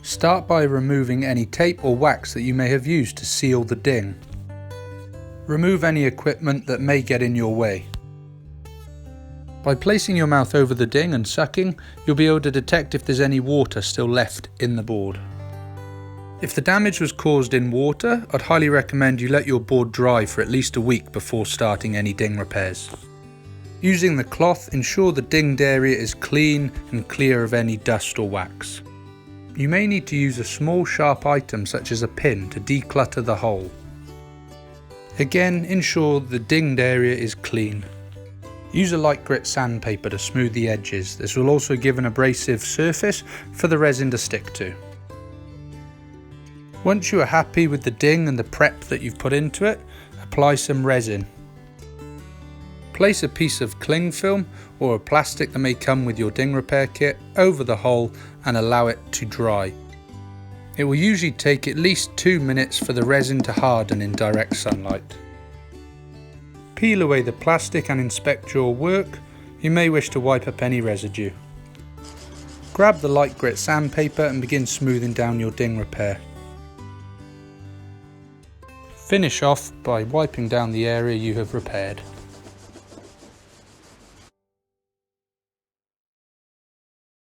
Start by removing any tape or wax that you may have used to seal the ding. Remove any equipment that may get in your way. By placing your mouth over the ding and sucking, you'll be able to detect if there's any water still left in the board. If the damage was caused in water, I'd highly recommend you let your board dry for at least a week before starting any ding repairs. Using the cloth, ensure the dinged area is clean and clear of any dust or wax. You may need to use a small sharp item such as a pin to declutter the hole. Again, ensure the dinged area is clean. Use a light grit sandpaper to smooth the edges. This will also give an abrasive surface for the resin to stick to. Once you are happy with the ding and the prep that you've put into it, apply some resin. Place a piece of cling film or a plastic that may come with your ding repair kit over the hole and allow it to dry. It will usually take at least 2 minutes for the resin to harden in direct sunlight. Peel away the plastic and inspect your work. You may wish to wipe up any residue. Grab the light grit sandpaper and begin smoothing down your ding repair. Finish off by wiping down the area you have repaired.